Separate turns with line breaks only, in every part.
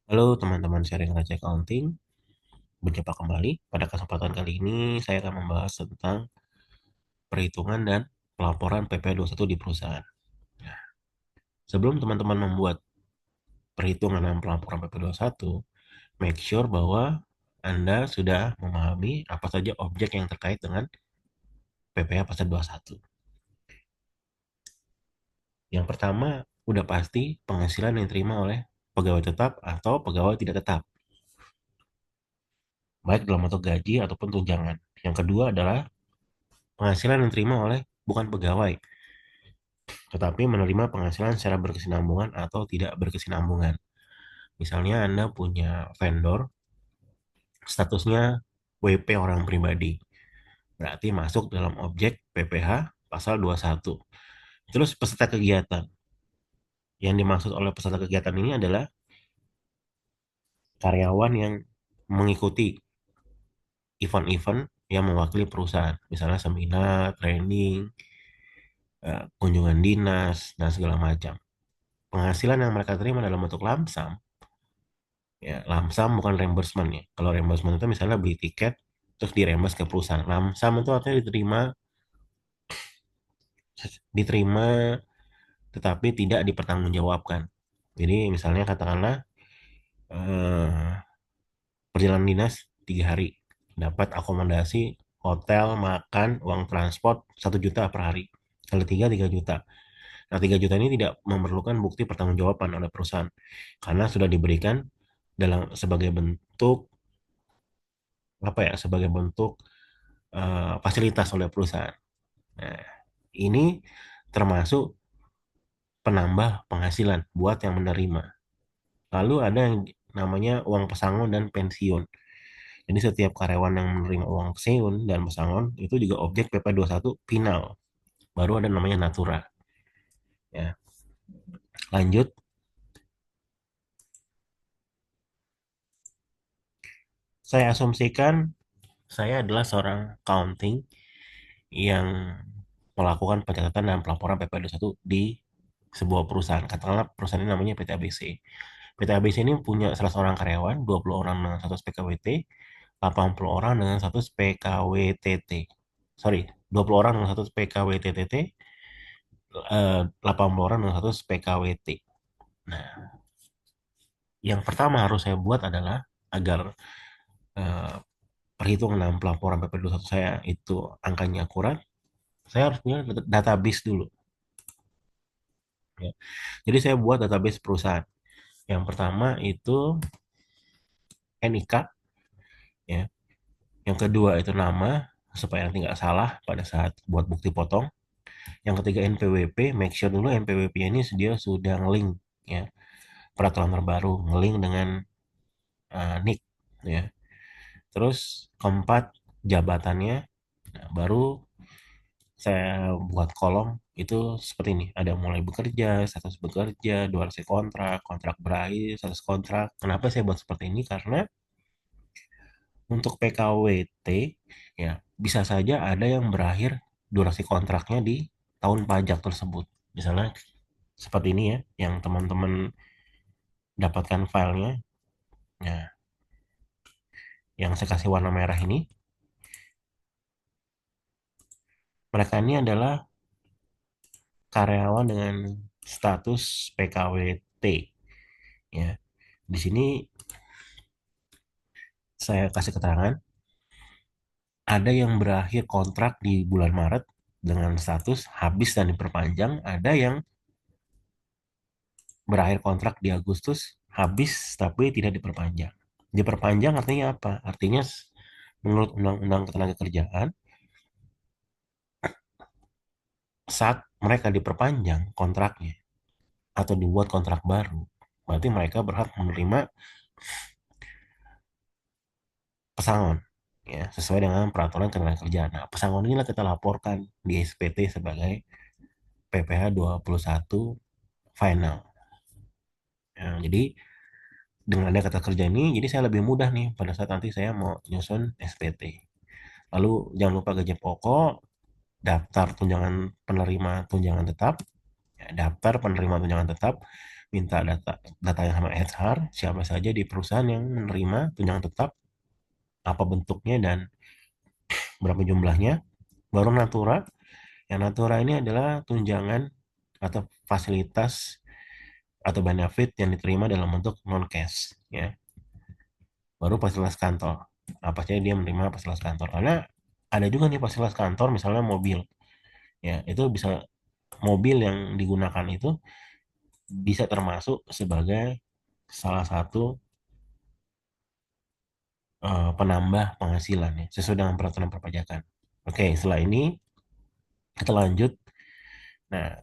Halo teman-teman sharing Raja Accounting, berjumpa kembali. Pada kesempatan kali ini saya akan membahas tentang perhitungan dan pelaporan PP21 di perusahaan. Nah, sebelum teman-teman membuat perhitungan dan pelaporan PP21, make sure bahwa Anda sudah memahami apa saja objek yang terkait dengan PPh pasal 21. Yang pertama, udah pasti penghasilan yang diterima oleh pegawai tetap atau pegawai tidak tetap, baik dalam bentuk gaji ataupun tunjangan. Yang kedua adalah penghasilan yang diterima oleh bukan pegawai, tetapi menerima penghasilan secara berkesinambungan atau tidak berkesinambungan. Misalnya Anda punya vendor, statusnya WP orang pribadi, berarti masuk dalam objek PPh pasal 21. Terus peserta kegiatan. Yang dimaksud oleh peserta kegiatan ini adalah karyawan yang mengikuti event-event yang mewakili perusahaan, misalnya seminar, training, kunjungan dinas, dan segala macam. Penghasilan yang mereka terima dalam bentuk lamsam. Ya, lamsam bukan reimbursement ya. Kalau reimbursement itu misalnya beli tiket terus direimburse ke perusahaan. Lamsam itu artinya diterima tetapi tidak dipertanggungjawabkan. Jadi misalnya katakanlah eh, perjalanan dinas 3 hari dapat akomodasi, hotel, makan, uang transport 1 juta per hari. Kali 3 juta. Nah, 3 juta ini tidak memerlukan bukti pertanggungjawaban oleh perusahaan karena sudah diberikan sebagai bentuk apa ya, sebagai bentuk fasilitas oleh perusahaan. Nah, ini termasuk penambah penghasilan buat yang menerima. Lalu ada yang namanya uang pesangon dan pensiun. Jadi setiap karyawan yang menerima uang pensiun dan pesangon itu juga objek PP21 final. Baru ada namanya natura. Ya, lanjut. Saya asumsikan saya adalah seorang accounting yang melakukan pencatatan dan pelaporan PP21 di sebuah perusahaan. Katakanlah perusahaan ini namanya PT ABC. PT ABC ini punya 100 orang karyawan, 20 orang dengan status PKWT, 80 orang dengan status PKWTT. Sorry, 20 orang dengan status PKWTTT, 80 orang dengan status PKWT. Nah, yang pertama harus saya buat adalah agar eh, perhitungan dalam pelaporan PP21 saya itu angkanya akurat, saya harus punya database dulu. Ya. Jadi saya buat database perusahaan. Yang pertama itu NIK, ya. Yang kedua itu nama, supaya nanti nggak salah pada saat buat bukti potong. Yang ketiga NPWP, make sure dulu NPWP ini dia sudah ngelink, ya, peraturan terbaru, ngelink dengan NIK, ya. Terus keempat jabatannya. Nah, baru saya buat kolom itu seperti ini. Ada mulai bekerja, status bekerja, durasi kontrak, kontrak berakhir, status kontrak. Kenapa saya buat seperti ini? Karena untuk PKWT, ya, bisa saja ada yang berakhir durasi kontraknya di tahun pajak tersebut. Misalnya seperti ini ya, yang teman-teman dapatkan filenya. Nah, yang saya kasih warna merah ini, mereka ini adalah karyawan dengan status PKWT. Ya, di sini saya kasih keterangan, ada yang berakhir kontrak di bulan Maret dengan status habis dan diperpanjang, ada yang berakhir kontrak di Agustus, habis tapi tidak diperpanjang. Diperpanjang artinya apa? Artinya menurut Undang-Undang Ketenagakerjaan, saat mereka diperpanjang kontraknya atau dibuat kontrak baru, berarti mereka berhak menerima pesangon, ya, sesuai dengan peraturan ketenagakerjaan. Nah, pesangon inilah kita laporkan di SPT sebagai PPh 21 final. Ya, jadi dengan ada kata kerja ini, jadi saya lebih mudah nih pada saat nanti saya mau nyusun SPT. Lalu jangan lupa gaji pokok, daftar tunjangan penerima tunjangan tetap, ya, daftar penerima tunjangan tetap, minta datanya sama HR, siapa saja di perusahaan yang menerima tunjangan tetap, apa bentuknya dan berapa jumlahnya. Baru Natura. Yang Natura ini adalah tunjangan atau fasilitas atau benefit yang diterima dalam bentuk non cash, ya. Baru fasilitas kantor, apa saja dia menerima fasilitas kantor, karena ada juga nih fasilitas kantor, misalnya mobil, ya itu bisa, mobil yang digunakan itu bisa termasuk sebagai salah satu penambah penghasilan, ya, sesuai dengan peraturan perpajakan. Oke, setelah ini kita lanjut. Nah,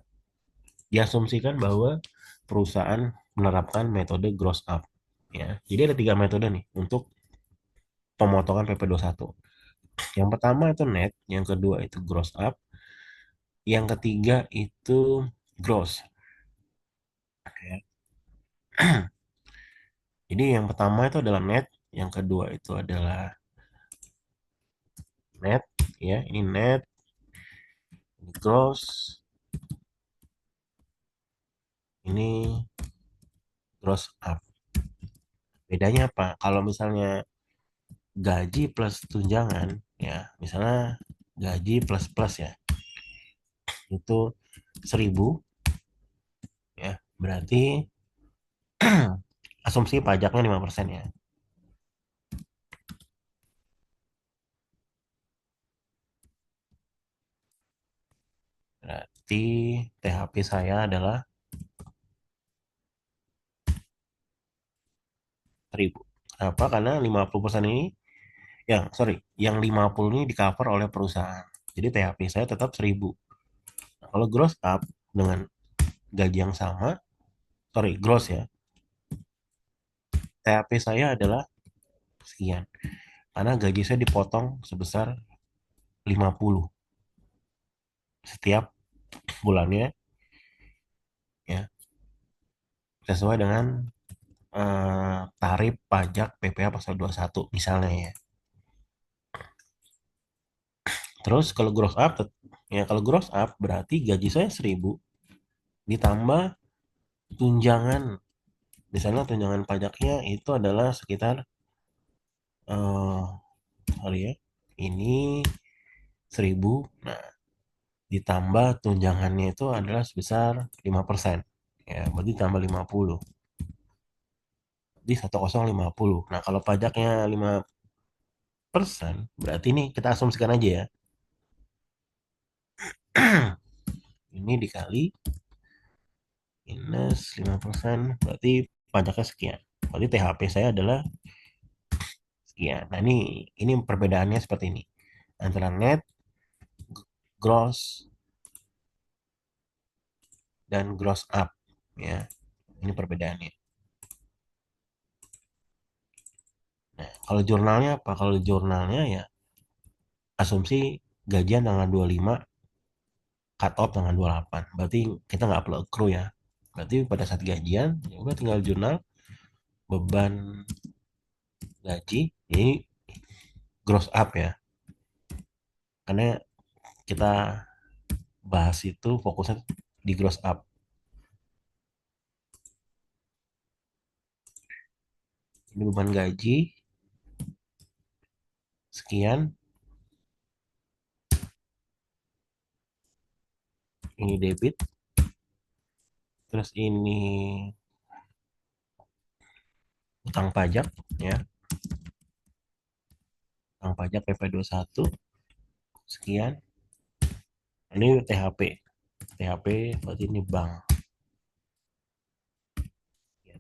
diasumsikan bahwa perusahaan menerapkan metode gross up, ya. Jadi ada tiga metode nih untuk pemotongan PP21. Yang pertama itu net, yang kedua itu gross up, yang ketiga itu gross, ya. Jadi yang pertama itu adalah net, yang kedua itu adalah net, ya, ini net, ini gross, ini gross up. Bedanya apa? Kalau misalnya gaji plus tunjangan, ya, misalnya gaji plus plus, ya, itu 1.000, ya, berarti asumsi pajaknya 5%, ya. Berarti THP saya adalah 1.000. Kenapa? Karena 50% ini, yang 50 ini di cover oleh perusahaan. Jadi THP saya tetap 1.000. Nah, kalau gross up dengan gaji yang sama, gross, ya, THP saya adalah sekian. Karena gaji saya dipotong sebesar 50 setiap bulannya, ya, sesuai dengan tarif pajak PPh pasal 21 misalnya, ya. Terus kalau gross up, ya, kalau gross up berarti gaji saya 1.000 ditambah tunjangan. Misalnya tunjangan pajaknya itu adalah sekitar, eh sorry, ya, ini 1.000. Nah, ditambah tunjangannya itu adalah sebesar 5%. Ya, berarti tambah 50. Jadi 1050. Nah, kalau pajaknya 5%, berarti ini kita asumsikan aja, ya. Ini dikali minus 5%, berarti pajaknya sekian. Berarti THP saya adalah sekian. Nah, ini perbedaannya seperti ini. Antara net, gross, dan gross up, ya. Ini perbedaannya. Nah, kalau jurnalnya apa? Kalau jurnalnya, ya, asumsi gajian tanggal 25, cut off tanggal 28. Berarti kita nggak perlu accrue, ya. Berarti pada saat gajian, ya udah tinggal jurnal beban gaji, ini gross up, ya. Karena kita bahas itu fokusnya di gross up. Ini beban gaji sekian, ini debit, terus ini utang pajak, ya. Utang pajak PP21 sekian. Ini THP. THP berarti ini bank. Ya,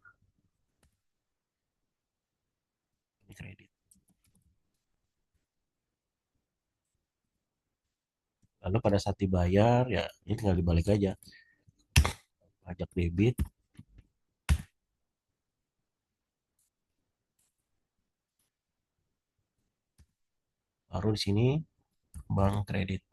ini kredit. Lalu pada saat dibayar, ya, ini tinggal dibalik aja. Pajak debit, baru di sini bank kredit.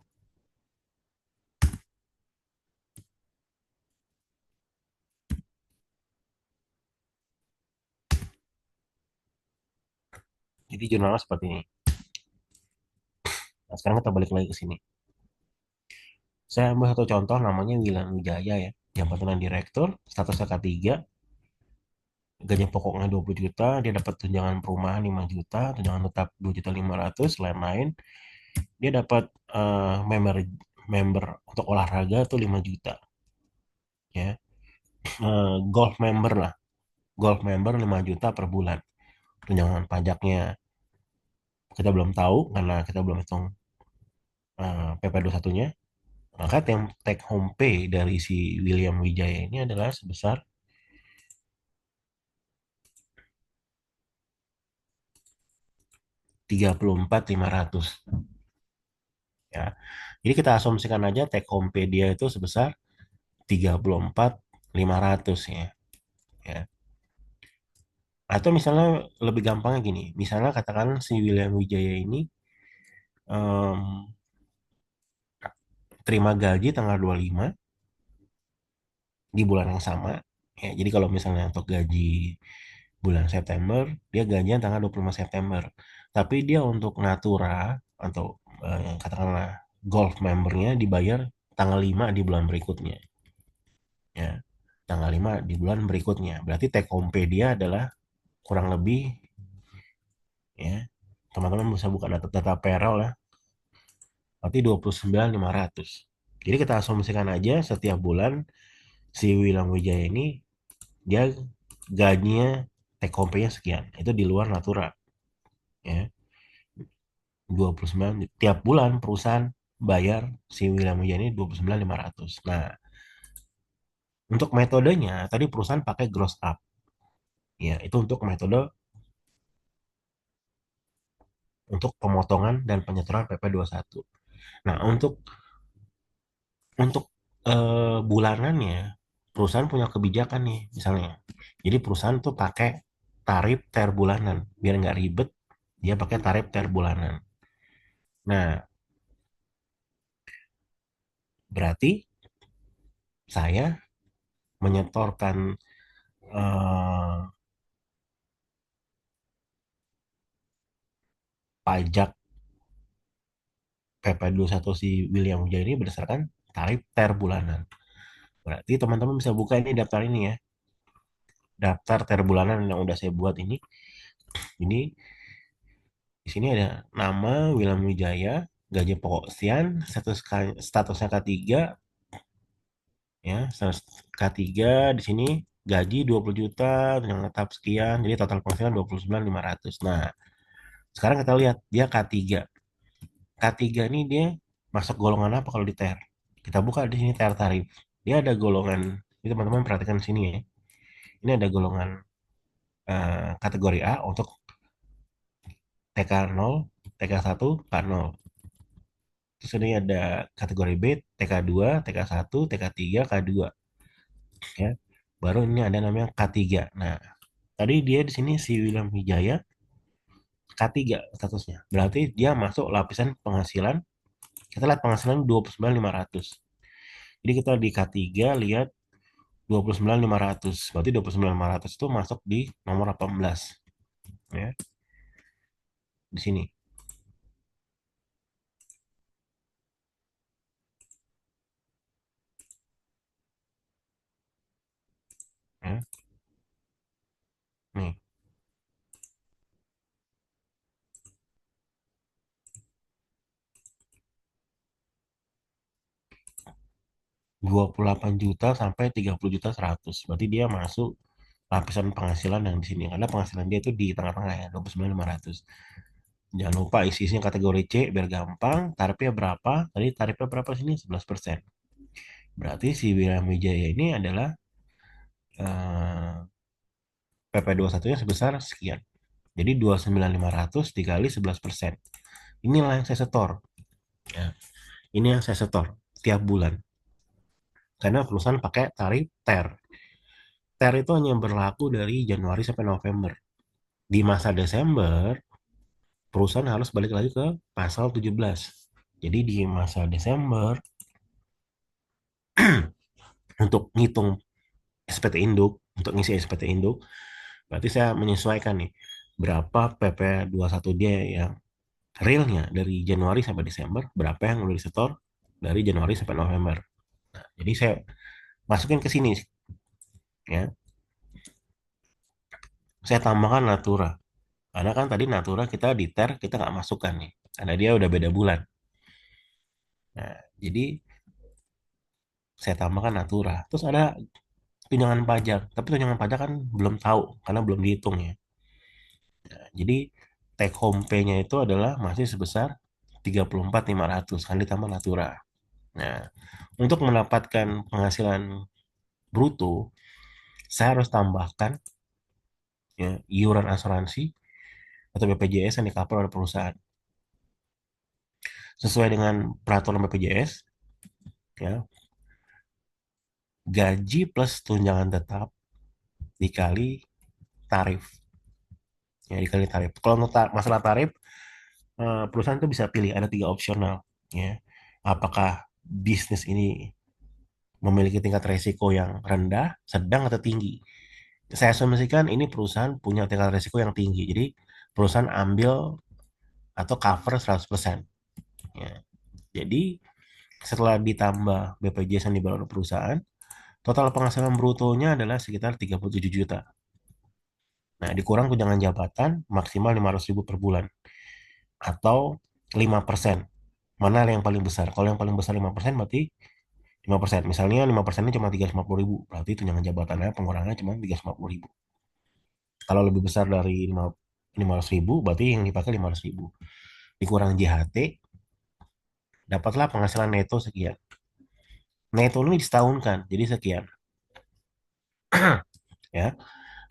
Jadi jurnalnya seperti ini. Nah, sekarang kita balik lagi ke sini. Saya ambil satu contoh namanya Wilan Wijaya, ya. jabatan direktur, statusnya K3, gaji pokoknya 20 juta, dia dapat tunjangan perumahan 5 juta, tunjangan tetap 2.500.000, lain-lain. Dia dapat member member untuk olahraga tuh 5 juta ya. Golf member lah. Golf member 5 juta per bulan. Tunjangan pajaknya kita belum tahu karena kita belum hitung PP21-nya. Maka take home pay dari si William Wijaya ini adalah sebesar 34.500 ya. Jadi kita asumsikan aja take home pay dia itu sebesar 34.500 ya. Ya. Atau misalnya lebih gampangnya gini, misalnya katakan si William Wijaya ini em, terima gaji tanggal 25 di bulan yang sama. Ya, jadi kalau misalnya untuk gaji bulan September, dia gajian tanggal 25 September. Tapi dia untuk Natura atau katakanlah Golf membernya dibayar tanggal 5 di bulan berikutnya. Ya, tanggal 5 di bulan berikutnya. Berarti take home pay dia adalah kurang lebih ya. Teman-teman bisa buka data payroll ya. Berarti 29.500. Jadi kita asumsikan aja setiap bulan si Wilang Wijaya ini dia gajinya take home pay-nya sekian. Itu di luar natura ya. 29 tiap bulan perusahaan bayar si William Wijaya ini 29.500. Nah, untuk metodenya tadi perusahaan pakai gross up. Ya, itu untuk metode untuk pemotongan dan penyetoran PP21. Nah, untuk bulanannya perusahaan punya kebijakan nih misalnya. Jadi perusahaan tuh pakai tarif per bulanan biar nggak ribet. Dia pakai tarif per bulanan. Nah, berarti saya menyetorkan eh, pajak PP21 si William Wijaya ini berdasarkan tarif per bulanan. Berarti teman-teman bisa buka ini daftar ini ya. Daftar ter bulanan yang udah saya buat ini. Ini di sini ada nama William Wijaya, gaji pokok sekian, statusnya K3 ya, status K3 di sini gaji 20 juta, yang tetap sekian, jadi total penghasilan 29.500. Nah, sekarang kita lihat dia K3. K3 ini dia masuk golongan apa kalau di TER? Kita buka di sini TER tarif. Dia ada golongan, ini teman-teman perhatikan di sini ya. Ini ada golongan kategori A untuk TK0, TK1, K0. Terus ini ada kategori B, TK2, TK1, TK3, K2 ya. Baru ini ada namanya K3. Nah, tadi dia di sini si William Wijaya K3 statusnya. Berarti dia masuk lapisan penghasilan. Kita lihat penghasilan 29.500. Jadi kita di K3 lihat 29.500. Berarti 29.500 itu masuk di nomor 18 ya. Di sini ya. Nih, 28 juta sampai 30 juta 100. Berarti dia masuk lapisan penghasilan yang di sini. Karena penghasilan dia itu di tengah-tengah ya, 29.500. Jangan lupa isi-isinya kategori C biar gampang. Tarifnya berapa? Tadi tarifnya berapa sini? 11%. Berarti si William Wijaya ini adalah PP21-nya sebesar sekian. Jadi 29.500 dikali 11%. Inilah yang saya setor. Ya. Ini yang saya setor tiap bulan. Karena perusahaan pakai tarif TER. TER itu hanya berlaku dari Januari sampai November. Di masa Desember, perusahaan harus balik lagi ke pasal 17. Jadi di masa Desember, untuk ngitung SPT induk, untuk ngisi SPT induk, berarti saya menyesuaikan nih, berapa PP21 dia yang realnya dari Januari sampai Desember, berapa yang udah disetor dari Januari sampai November. Nah, jadi saya masukin ke sini ya. Saya tambahkan Natura. Karena kan tadi Natura kita di ter kita nggak masukkan nih. Karena dia udah beda bulan. Nah, jadi saya tambahkan Natura. Terus ada tunjangan pajak. Tapi tunjangan pajak kan belum tahu karena belum dihitung ya. Nah, jadi take home pay-nya itu adalah masih sebesar 34.500 kan ditambah Natura. Nah, untuk mendapatkan penghasilan bruto, saya harus tambahkan ya iuran asuransi atau BPJS yang di-cover oleh perusahaan. Sesuai dengan peraturan BPJS, ya, gaji plus tunjangan tetap dikali tarif. Ya, dikali tarif. Kalau untuk masalah tarif, perusahaan itu bisa pilih ada tiga opsional. Ya, apakah bisnis ini memiliki tingkat resiko yang rendah, sedang, atau tinggi? Saya asumsikan ini perusahaan punya tingkat resiko yang tinggi. Jadi perusahaan ambil atau cover 100%. Ya. Jadi setelah ditambah BPJS yang dibayar oleh perusahaan, total penghasilan brutonya adalah sekitar 37 juta. Nah, dikurang tunjangan jabatan maksimal 500.000 per bulan atau 5%. Mana yang paling besar? Kalau yang paling besar 5% berarti 5%. Misalnya 5%-nya cuma 350.000, berarti tunjangan jabatannya pengurangannya cuma 350.000. Kalau lebih besar dari 500.000, berarti yang dipakai 500.000. Dikurang JHT, dapatlah penghasilan neto sekian. Neto ini disetahunkan, jadi sekian. Ya.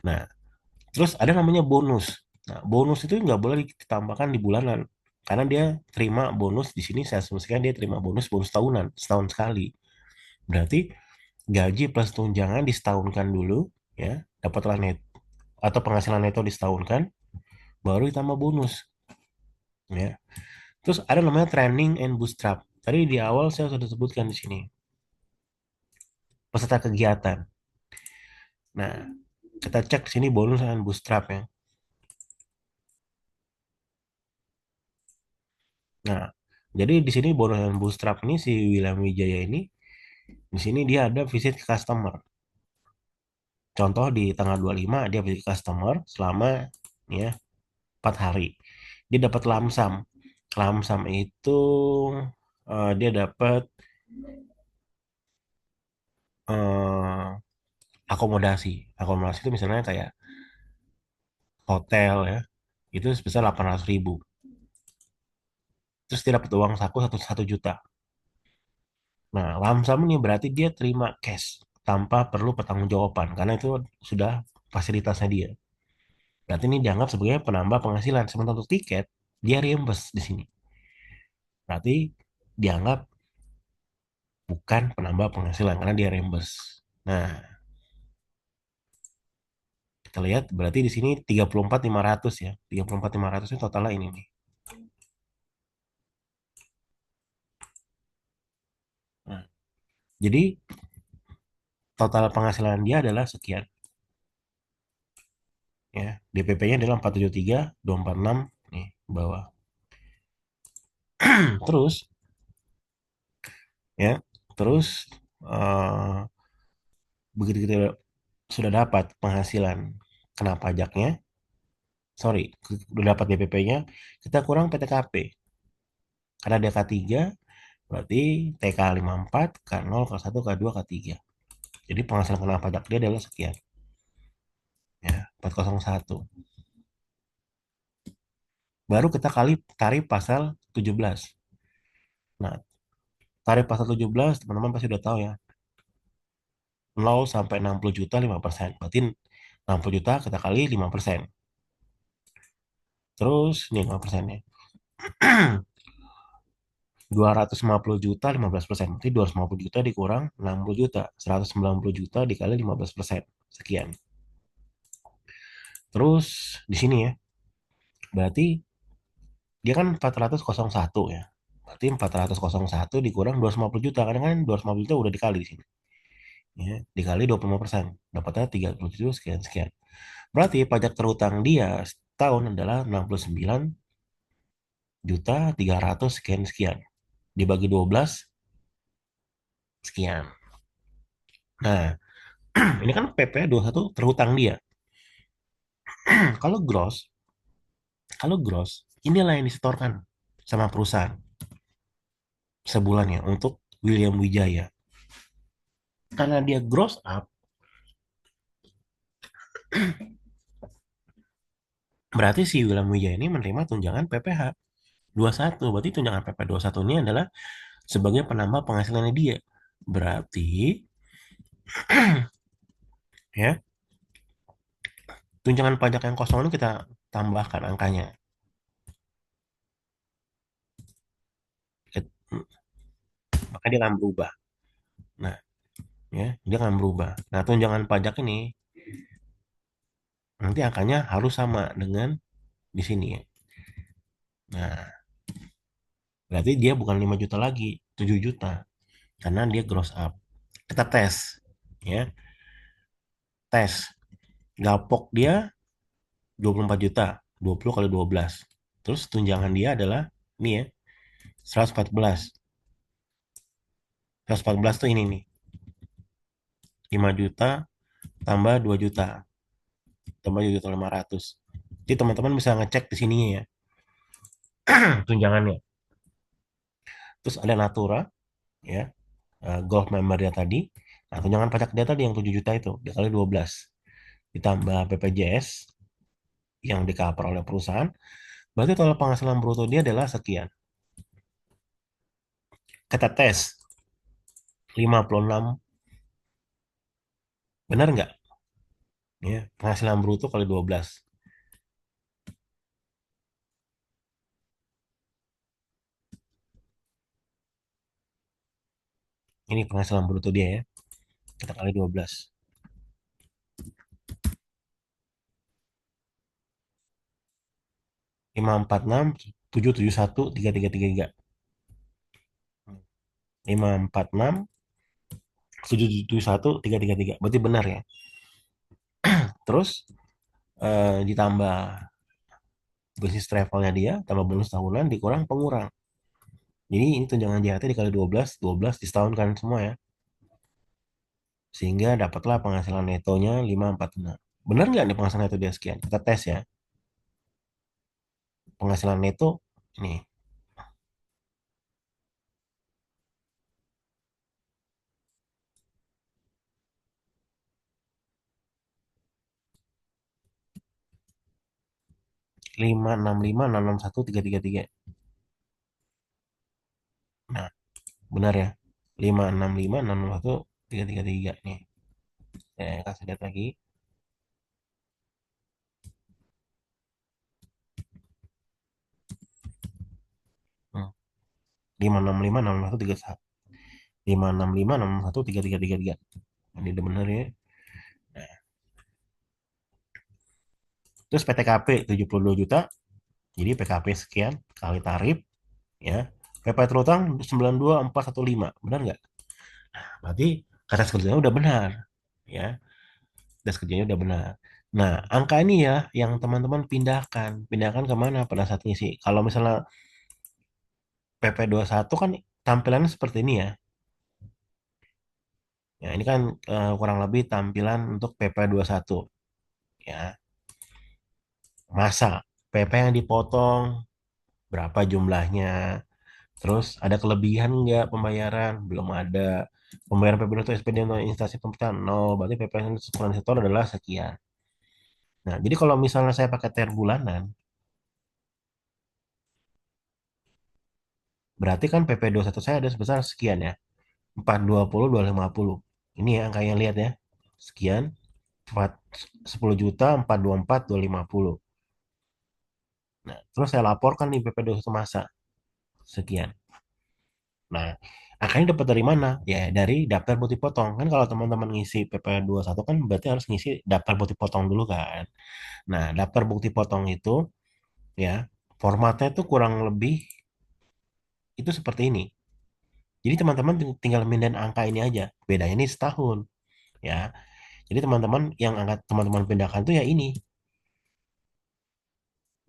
Nah, terus ada namanya bonus. Nah, bonus itu nggak boleh ditambahkan di bulanan. Karena dia terima bonus di sini saya asumsikan dia terima bonus tahunan, setahun sekali. Berarti gaji plus tunjangan disetahunkan dulu, ya, dapatlah net atau penghasilan neto disetahunkan, baru ditambah bonus, ya. Terus ada namanya training and bootstrap. Tadi di awal saya sudah sebutkan di sini peserta kegiatan. Nah, kita cek di sini bonus dan bootstrap ya. Nah, jadi di sini bonus dan bootstrap ini si William Wijaya ini di sini dia ada visit ke customer. Contoh di tanggal 25 dia visit customer selama ya 4 hari. Dia dapat lamsam. Lamsam itu dia dapat eh, akomodasi. Akomodasi itu misalnya kayak hotel ya. Itu sebesar 800.000. Terus dia dapat uang saku 1 juta. Nah, lamsam ini berarti dia terima cash tanpa perlu pertanggungjawaban karena itu sudah fasilitasnya dia. Berarti ini dianggap sebagai penambah penghasilan. Sementara untuk tiket, dia reimburse di sini. Berarti dianggap bukan penambah penghasilan karena dia reimburse. Nah, kita lihat berarti di sini 34.500 ya. 34.500 itu totalnya ini nih. Nah, jadi total penghasilan dia adalah sekian ya. DPP-nya adalah 473.246 nih bawah. Terus ya, terus eh, begitu kita sudah dapat penghasilan kena pajaknya, sorry, udah dapat DPP-nya, kita kurang PTKP. Karena dia K3, berarti TK 54, K0, K1, K2, K3. Jadi penghasilan kena pajak dia adalah sekian. Ya, 401. Baru kita kali tarif pasal 17. Nah, tarif pasal 17, teman-teman pasti udah tahu ya. 0 sampai 60 juta 5%. Berarti 60 juta kita kali 5%. Terus ini 5%-nya. 250 juta 15%. Berarti 250 juta dikurang 60 juta. 190 juta dikali 15%. Sekian. Terus di sini ya. Berarti dia kan 401 ya. Berarti 401 dikurang 250 juta. Karena kan 250 juta udah dikali di sini. Ya, dikali 25%. Dapatnya 37 sekian-sekian. Berarti pajak terutang dia setahun adalah 69.300 sekian-sekian. Dibagi 12 sekian. Nah, ini kan PP 21 terhutang dia. Kalau gross, kalau gross, inilah yang disetorkan sama perusahaan sebulannya untuk William Wijaya. Karena dia gross up, berarti si William Wijaya ini menerima tunjangan PPh 21. Berarti tunjangan PP 21 ini adalah sebagai penambah penghasilannya dia. Berarti ya, tunjangan pajak yang kosong itu kita tambahkan angkanya. Maka dia akan berubah. Nah, ya, dia akan berubah. Nah, tunjangan pajak ini nanti angkanya harus sama dengan di sini ya. Nah, berarti dia bukan 5 juta lagi, 7 juta. Karena dia gross up. Kita tes. Ya, tes. Gapok dia 24 juta. 20 kali 12. Terus tunjangan dia adalah ini ya, 114. 114 tuh ini nih. 5 juta tambah 2 juta. Tambah 2 juta 500. Jadi teman-teman bisa ngecek di sini ya, tunjangannya. Terus ada Natura, ya, Golf member dia tadi. Nah, tunjangan pajak dia tadi yang 7 juta itu dikali 12 ditambah BPJS yang di cover oleh perusahaan, berarti total penghasilan bruto dia adalah sekian. Kita tes 56, benar nggak? Ya, penghasilan bruto kali 12. Ini penghasilan bruto dia ya. Kita kali 12. 546 771 3333. 546 771 333. Berarti benar ya. Terus ditambah bisnis travelnya dia, tambah bonus tahunan dikurang pengurang. Jadi ini tunjangan JHT dikali 12, 12 disetahun kan semua ya. Sehingga dapatlah penghasilan netonya 546. Benar nggak nih penghasilan neto dia sekian? Kita tes ya. Penghasilan neto ini 565 661 333. Nah, benar ya. 565 661 333 nih. Saya kasih lihat lagi. Hmm. 565 661 31. 565 661 3333. Ini udah benar ya. Nah, terus PTKP 72 juta. Jadi PKP sekian kali tarif ya. PP terutang 92415. Benar nggak? Berarti kata kerjanya udah benar ya. Das kerjanya udah benar. Nah, angka ini ya yang teman-teman pindahkan. Pindahkan kemana pada saat ngisi. Kalau misalnya PP satu kan tampilannya seperti ini ya. Ya, ini kan kurang lebih tampilan untuk PP satu ya. Masa PP yang dipotong berapa jumlahnya? Terus ada kelebihan nggak pembayaran? Belum ada. Pembayaran PP itu SPD atau instansi pemerintahan nol. Berarti PP yang ukuran setor adalah sekian. Nah, jadi kalau misalnya saya pakai TR bulanan, berarti kan PP satu saya ada sebesar sekian ya. 420 250. Ini ya angka yang lihat ya. Sekian 4, 10 juta 424 250. Nah, terus saya laporkan nih PP satu masa sekian. Nah, angkanya dapat dari mana? Ya, dari daftar bukti potong. Kan kalau teman-teman ngisi PP satu kan berarti harus ngisi daftar bukti potong dulu kan. Nah, daftar bukti potong itu ya, formatnya itu kurang lebih itu seperti ini. Jadi teman-teman tinggal mindahin angka ini aja. Bedanya ini setahun ya. Jadi teman-teman yang angkat teman-teman pindahkan tuh ya ini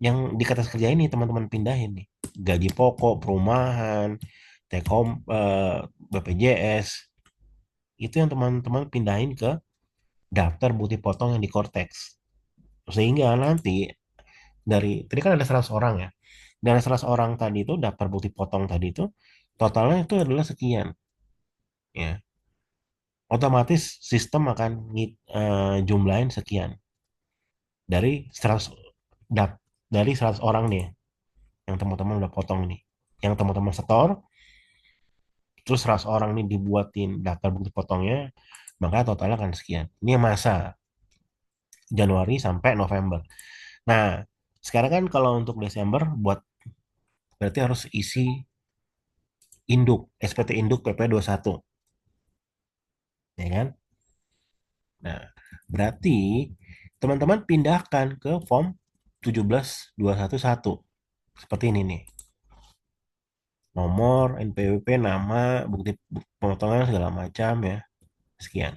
yang di kertas kerja ini teman-teman pindahin nih. Gaji pokok, perumahan, Tekom, BPJS, itu yang teman-teman pindahin ke daftar bukti potong yang di Cortex. Sehingga nanti dari tadi kan ada 100 orang ya. Dari 100 orang tadi itu daftar bukti potong tadi itu totalnya itu adalah sekian ya. Otomatis sistem akan jumlahin sekian dari 100 dap dari 100 orang nih yang teman-teman udah potong nih. Yang teman-teman setor terus 100 orang nih dibuatin daftar bukti potongnya, maka totalnya akan sekian. Ini masa Januari sampai November. Nah, sekarang kan kalau untuk Desember buat berarti harus isi induk, SPT induk PP 21, ya kan? Nah, berarti teman-teman pindahkan ke form 17211. Seperti ini nih. Nomor, NPWP, nama, bukti pemotongan segala macam ya. Sekian.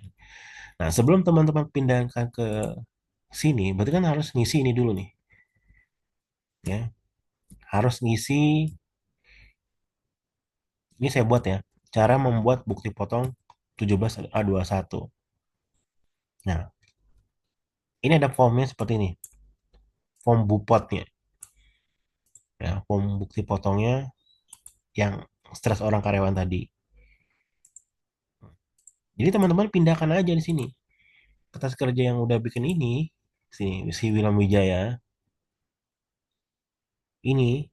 Nah, sebelum teman-teman pindahkan ke sini, berarti kan harus ngisi ini dulu nih, ya. Harus ngisi, ini saya buat ya, cara membuat bukti potong 17A21. Nah, ini ada formnya seperti ini, form bupotnya, ya, form bukti potongnya yang stres orang karyawan tadi. Jadi teman-teman pindahkan aja di sini kertas kerja yang udah bikin ini, sini si Wilam Wijaya ini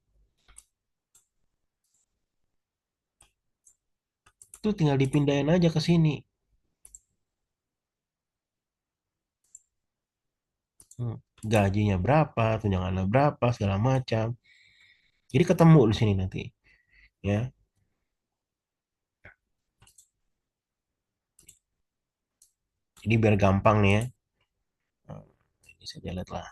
tuh tinggal dipindahin aja ke sini. Hmm, Gajinya berapa, tunjangannya berapa, segala macam. Jadi ketemu di sini nanti, ya. Jadi biar gampang nih ya. Nah, ini saya lihat lah.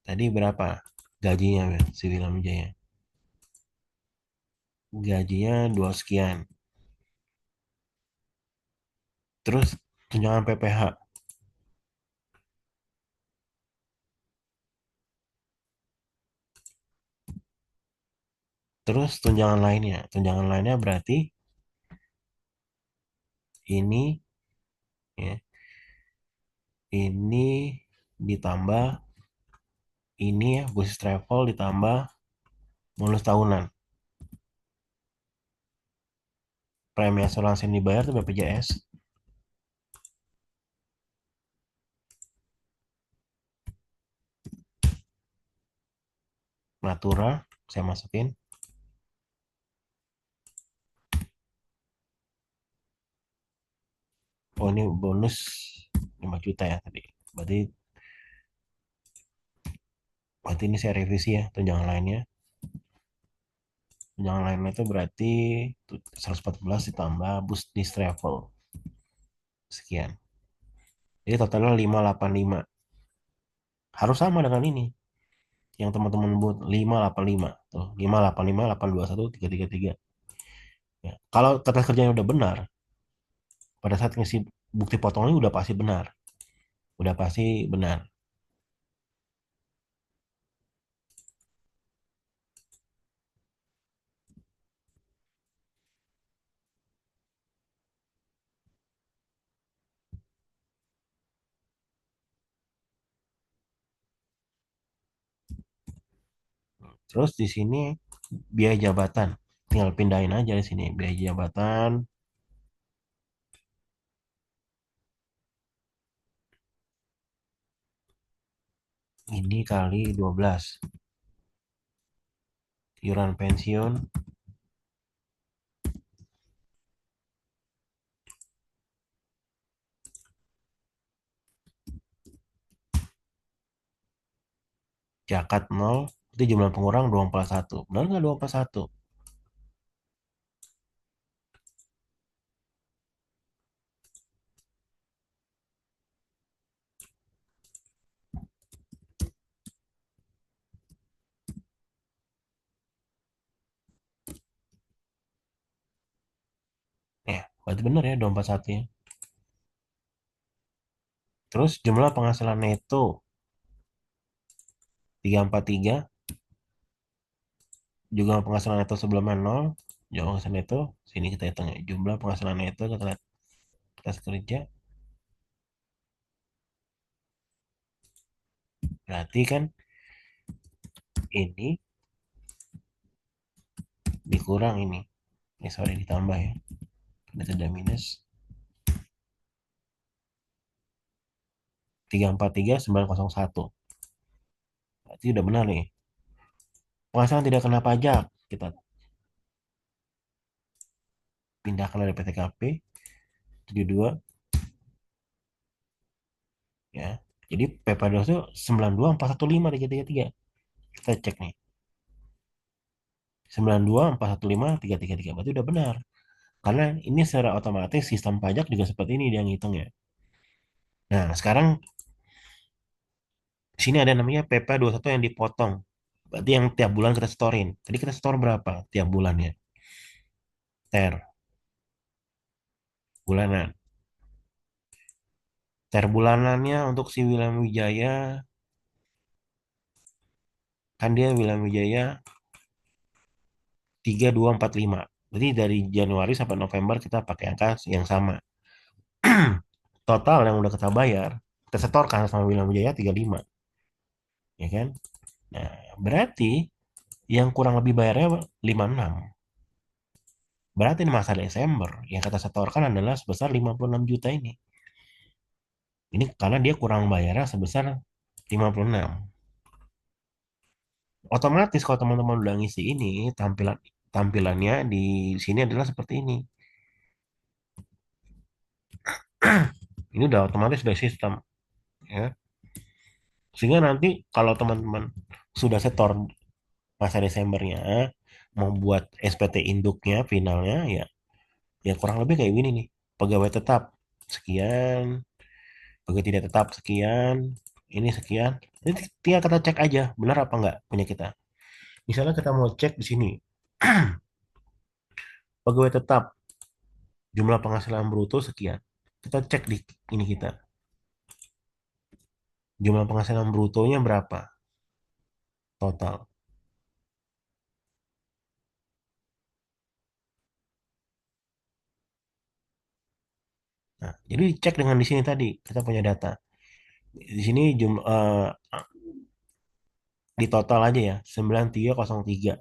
Tadi berapa gajinya ya, si Wilam Wijaya? Gajinya 2 sekian. Terus tunjangan PPH. Terus tunjangan lainnya. Tunjangan lainnya berarti ini ya, ini ditambah ini ya, khusus travel ditambah bonus tahunan. Premi asuransi yang dibayar tuh BPJS, Natura, saya masukin. Oh ini bonus 5 juta ya tadi. Berarti, berarti ini saya revisi ya tunjangan lainnya. Tunjangan lainnya itu berarti 114 ditambah Busdis Travel. Sekian. Jadi totalnya 585. Harus sama dengan ini. Yang teman-teman buat 585. Tuh, 585, 821, 333. Ya. Kalau kata kerjanya udah benar, pada saat ngisi bukti potongnya udah pasti benar. Udah pasti benar. Terus di sini biaya jabatan. Tinggal pindahin aja di sini. Biaya jabatan ini kali 12. Iuran pensiun zakat 0. Itu jumlah pengurang 241. Benar nggak 241? Ya, berarti benar ya 241 ya. Terus jumlah penghasilan neto 343. Juga penghasilan neto sebelumnya 0. jumlah penghasilan neto, sini kita hitung ya. Jumlah penghasilan neto kita lihat atas kerja, berarti kan ini dikurang ini. Sorry ditambah ya. Ada tanda minus 343.901. Berarti udah benar nih. Penghasilan tidak kena pajak. Kita pindahkan dari PTKP 72 ya. Jadi PP2 itu 92.415.333. Kita cek nih. 92.415.333. Berarti udah benar. Karena ini secara otomatis sistem pajak juga seperti ini dia ngitung ya. Nah, sekarang sini ada namanya PP21 yang dipotong. Berarti yang tiap bulan kita storein. Tadi kita store berapa tiap bulannya? Ter bulanan. Ter bulanannya untuk si William Wijaya, kan dia William Wijaya 3245. Berarti dari Januari sampai November kita pakai angka yang sama. Total yang udah kita bayar, kita setorkan sama William Wijaya 35, ya kan? Nah, berarti yang kurang lebih bayarnya 56. Berarti di masa Desember yang kita setorkan adalah sebesar 56 juta ini. Ini karena dia kurang bayarnya sebesar 56. Otomatis kalau teman-teman udah ngisi ini, tampilannya di sini adalah seperti ini. Ini udah otomatis dari sistem, ya. Sehingga nanti kalau teman-teman sudah setor masa Desembernya, mau buat SPT induknya finalnya ya, ya kurang lebih kayak gini nih. Pegawai tetap sekian, pegawai tidak tetap sekian, ini sekian. Ini tinggal kita cek aja benar apa enggak punya kita. Misalnya kita mau cek di sini pegawai tetap jumlah penghasilan bruto sekian. Kita cek di ini kita jumlah penghasilan brutonya berapa total. Nah, jadi cek dengan di sini tadi kita punya data. Di sini jumlah di total aja ya 9303.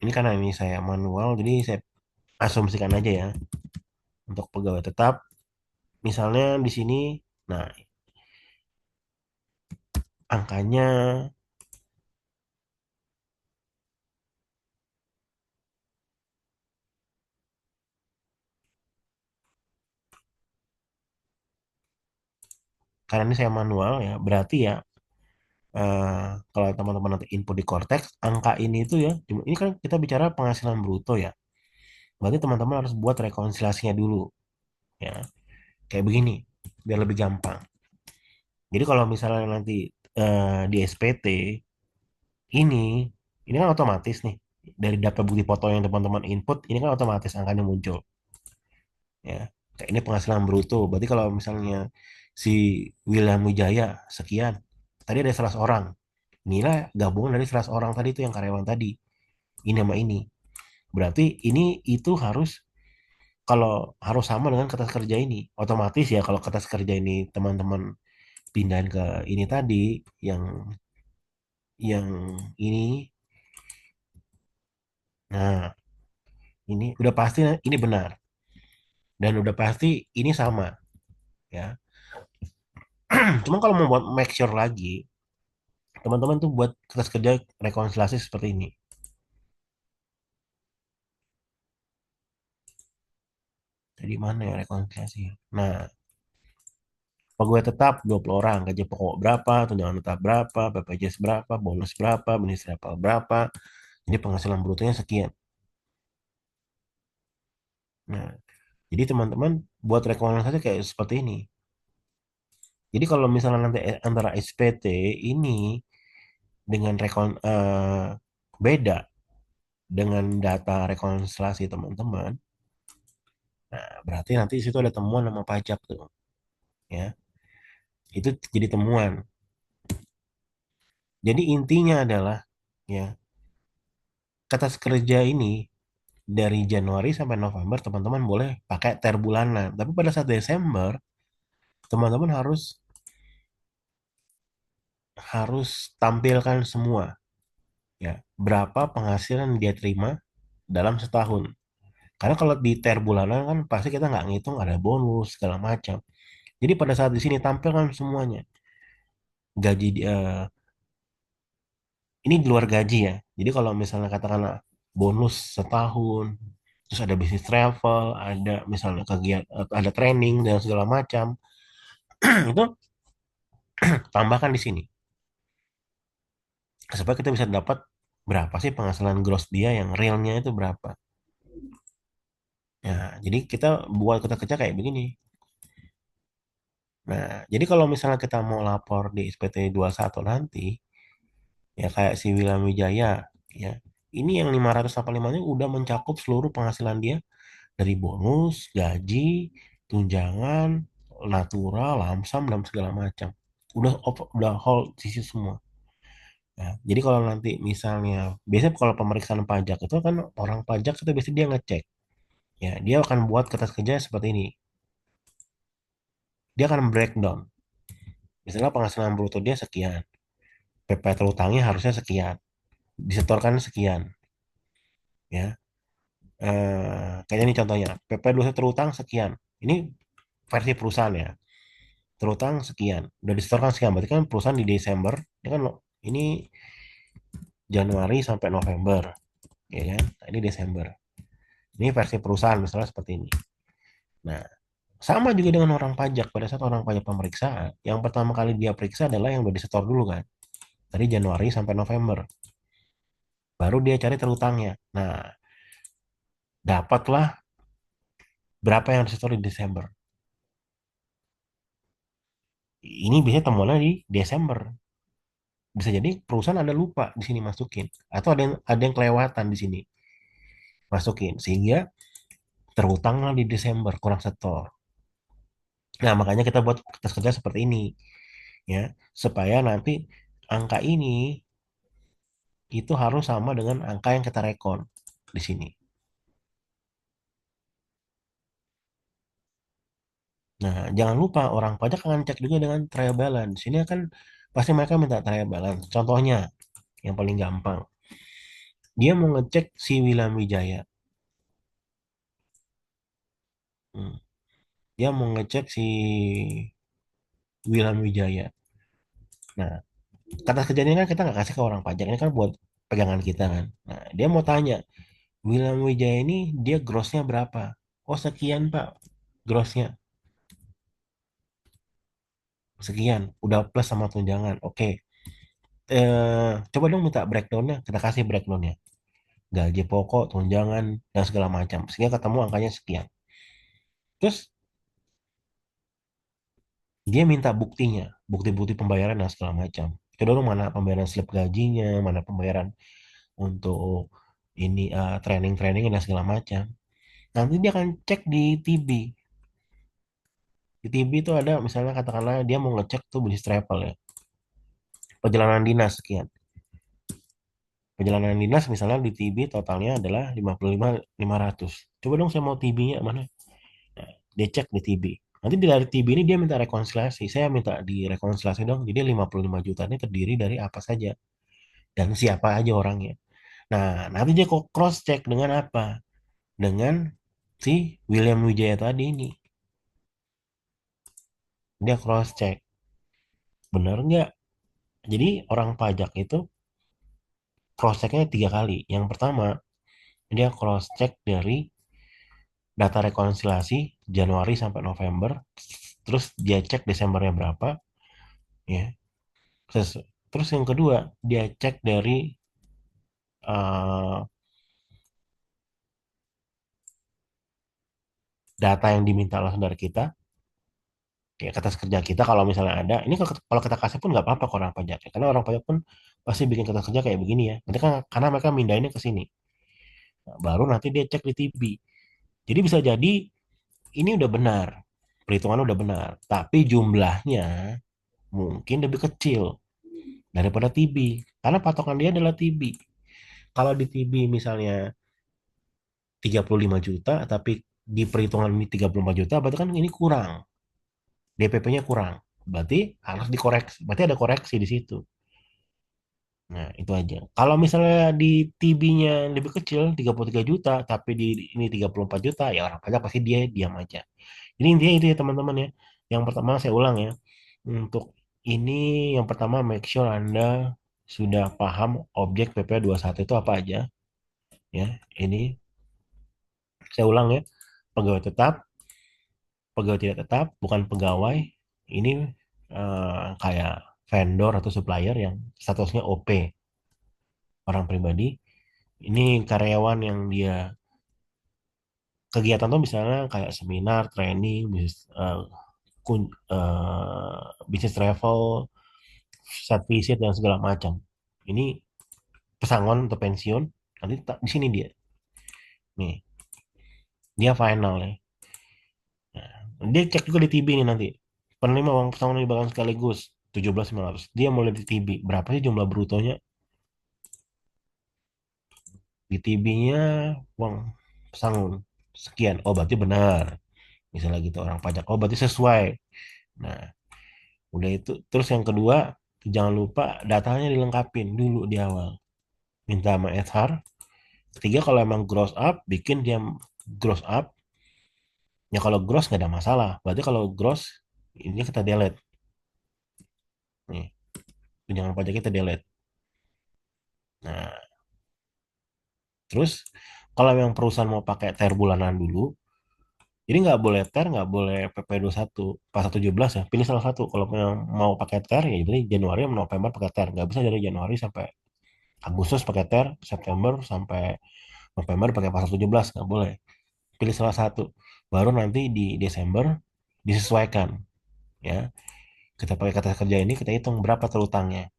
Ini karena ini saya manual, jadi saya asumsikan aja ya untuk pegawai tetap. Misalnya di sini, nah angkanya karena ini saya manual ya, berarti ya eh, kalau teman-teman nanti input di Cortex, angka ini itu ya, ini kan kita bicara penghasilan bruto ya. Berarti teman-teman harus buat rekonsiliasinya dulu ya. Kayak begini, biar lebih gampang. Jadi kalau misalnya nanti di SPT ini, ini kan otomatis nih dari data bukti foto yang teman-teman input, ini kan otomatis angkanya muncul ya. Kayak ini penghasilan bruto. Berarti kalau misalnya si William Wijaya sekian, tadi ada 100 orang. Inilah gabungan dari 100 orang tadi itu yang karyawan tadi. Ini sama ini. Berarti ini itu harus kalau harus sama dengan kertas kerja ini. Otomatis ya kalau kertas kerja ini teman-teman pindahin ke ini tadi yang yang ini. Nah, ini udah pasti ini benar dan udah pasti ini sama ya. Cuma kalau mau buat make sure lagi, teman-teman tuh buat kertas kerja rekonsiliasi seperti ini. Jadi mana ya rekonsiliasi? Nah, pegawai tetap 20 orang, gaji pokok berapa, tunjangan tetap berapa, BPJS berapa, bonus berapa, bonus berapa. Jadi penghasilan brutonya sekian. Nah, jadi teman-teman buat rekonsiliasi kayak seperti ini. Jadi kalau misalnya nanti antara SPT ini dengan beda dengan data rekonsiliasi teman-teman, nah berarti nanti di situ ada temuan sama pajak tuh, ya. Itu jadi temuan. Jadi intinya adalah, ya, kata kerja ini dari Januari sampai November teman-teman boleh pakai ter bulanan. Tapi pada saat Desember, teman-teman harus harus tampilkan semua, ya, berapa penghasilan dia terima dalam setahun. Karena kalau di ter bulanan kan pasti kita nggak ngitung ada bonus segala macam. Jadi pada saat di sini tampilkan semuanya. Gaji ini di luar gaji ya. Jadi kalau misalnya katakanlah bonus setahun, terus ada bisnis travel, ada misalnya kegiatan, ada training dan segala macam, itu tambahkan di sini supaya kita bisa dapat berapa sih penghasilan gross dia yang realnya itu berapa. Ya, jadi kita buat kita kerja kayak begini. Nah, jadi kalau misalnya kita mau lapor di SPT satu nanti, ya kayak si William Wijaya, ya. Ini yang 585 nya udah mencakup seluruh penghasilan dia dari bonus, gaji, tunjangan, natural, lamsam dan segala macam. Udah whole sisi semua. Nah, jadi kalau nanti misalnya, biasanya kalau pemeriksaan pajak itu kan orang pajak itu biasanya dia ngecek, ya dia akan buat kertas kerja seperti ini. Dia akan breakdown. Misalnya penghasilan bruto dia sekian, PP terutangnya harusnya sekian, disetorkan sekian, ya. Kayaknya ini contohnya, PP dosa terutang sekian. Ini versi perusahaan ya. Terutang sekian, udah disetorkan sekian. Berarti kan perusahaan di Desember, ini kan ini Januari sampai November, ya kan? Nah, ini Desember. Ini versi perusahaan misalnya seperti ini. Nah, sama juga dengan orang pajak. Pada saat orang pajak pemeriksaan, yang pertama kali dia periksa adalah yang udah disetor dulu kan. Dari Januari sampai November. Baru dia cari terutangnya. Nah, dapatlah berapa yang disetor di Desember. Ini biasanya temuannya di Desember. Bisa jadi perusahaan ada lupa di sini masukin, atau ada yang kelewatan di sini masukin, sehingga terutanglah di Desember kurang setor. Nah, makanya kita buat kertas kerja seperti ini, ya, supaya nanti angka ini itu harus sama dengan angka yang kita rekon di sini. Nah, jangan lupa orang pajak akan cek juga dengan trial balance. Sini kan pasti mereka minta trial balance. Contohnya yang paling gampang, dia mau ngecek si Wilam Wijaya. Hmm. Dia mau ngecek si Wilam Wijaya. Nah, kata kerjanya kan kita nggak kasih ke orang pajak, ini kan buat pegangan kita kan. Nah, dia mau tanya, William Wijaya ini dia grossnya berapa? Oh sekian Pak, grossnya sekian, udah plus sama tunjangan. Oke, coba dong minta breakdownnya, kita kasih breakdownnya, gaji pokok, tunjangan dan segala macam, sehingga ketemu angkanya sekian. Terus dia minta buktinya, bukti-bukti pembayaran dan segala macam. Coba dong mana pembayaran slip gajinya, mana pembayaran untuk ini training-training dan segala macam. Nanti dia akan cek di TB. Di TB itu ada misalnya katakanlah dia mau ngecek tuh bisnis travel ya. Perjalanan dinas sekian. Perjalanan dinas misalnya di TB totalnya adalah 55.500. Coba dong saya mau TB-nya mana? Nah, dia cek di TB. Nanti dari TB ini dia minta rekonsiliasi. Saya minta direkonsiliasi dong. Jadi 55 juta ini terdiri dari apa saja dan siapa aja orangnya. Nah, nanti dia kok cross check dengan apa? Dengan si William Wijaya tadi ini. Dia cross check. Bener nggak? Jadi orang pajak itu cross checknya 3 kali. Yang pertama, dia cross check dari data rekonsiliasi Januari sampai November, terus dia cek Desembernya berapa, ya. Terus, terus yang kedua, dia cek dari eh, data yang diminta langsung dari kita, kayak kata kerja kita kalau misalnya ada, ini kalau kita kasih pun nggak apa-apa ke orang pajak ya, karena orang pajak pun pasti bikin kata kerja kayak begini ya. Nanti kan karena mereka mindahinnya ke sini. Nah, baru nanti dia cek di TB. Jadi bisa jadi ini udah benar, perhitungan udah benar, tapi jumlahnya mungkin lebih kecil daripada TB. Karena patokan dia adalah TB. Kalau di TB misalnya 35 juta, tapi di perhitungan ini 34 juta, berarti kan ini kurang. DPP-nya kurang. Berarti harus dikoreksi. Berarti ada koreksi di situ. Nah, itu aja. Kalau misalnya di TB-nya lebih kecil, 33 juta, tapi di ini 34 juta, ya orang pajak pasti dia diam aja. Jadi intinya itu ya teman-teman ya. Yang pertama saya ulang ya. Untuk ini yang pertama make sure Anda sudah paham objek PP satu itu apa aja ya. Ini saya ulang ya. Pegawai tetap, pegawai tidak tetap, bukan pegawai. Ini kayak vendor atau supplier yang statusnya OP, orang pribadi. Ini karyawan yang dia kegiatan tuh misalnya kayak seminar, training, bisnis travel, site visit dan segala macam. Ini pesangon atau pensiun, nanti di sini dia. Nih, dia final ya. Nah, dia cek juga di TB nih nanti. Penerima uang pesangon diberikan sekaligus 17.500. Dia mulai di TB. Berapa sih jumlah brutonya? Di TB-nya uang pesangon sekian. Oh, berarti benar. Misalnya gitu orang pajak. Oh, berarti sesuai. Nah, udah itu. Terus yang kedua, jangan lupa datanya dilengkapin dulu di awal. Minta sama HR. Ketiga, kalau emang gross up, bikin dia gross up. Ya kalau gross nggak ada masalah. Berarti kalau gross, ini kita delete. Nih, tunjangan pajak kita delete. Nah, terus kalau memang perusahaan mau pakai TER bulanan dulu, jadi nggak boleh TER, nggak boleh PP 21, pas 17 ya. Pilih salah satu. Kalau yang mau pakai TER, ya jadi Januari sama November pakai TER. Nggak bisa dari Januari sampai Agustus pakai TER, September sampai November pakai pasal 17. Nggak boleh. Pilih salah satu. Baru nanti di Desember disesuaikan. Ya, kita pakai kata kerja ini, kita hitung berapa terutangnya.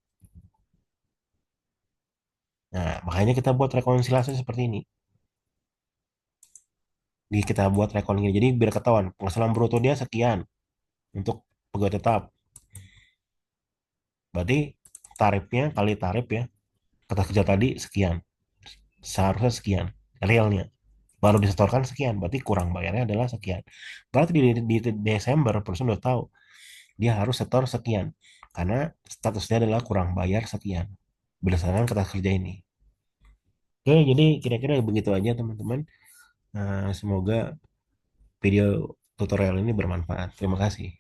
Nah, makanya kita buat rekonsiliasi seperti ini. Kita buat rekon ini. Jadi biar ketahuan penghasilan bruto dia sekian untuk pegawai tetap. Berarti tarifnya kali tarif ya. Kata kerja tadi sekian. Seharusnya sekian. Realnya. Baru disetorkan sekian. Berarti kurang bayarnya adalah sekian. Berarti di Desember perusahaan udah tahu. Dia harus setor sekian. Karena statusnya adalah kurang bayar sekian. Berdasarkan kata kerja ini. Oke, jadi kira-kira begitu aja teman-teman. Semoga video tutorial ini bermanfaat. Terima kasih.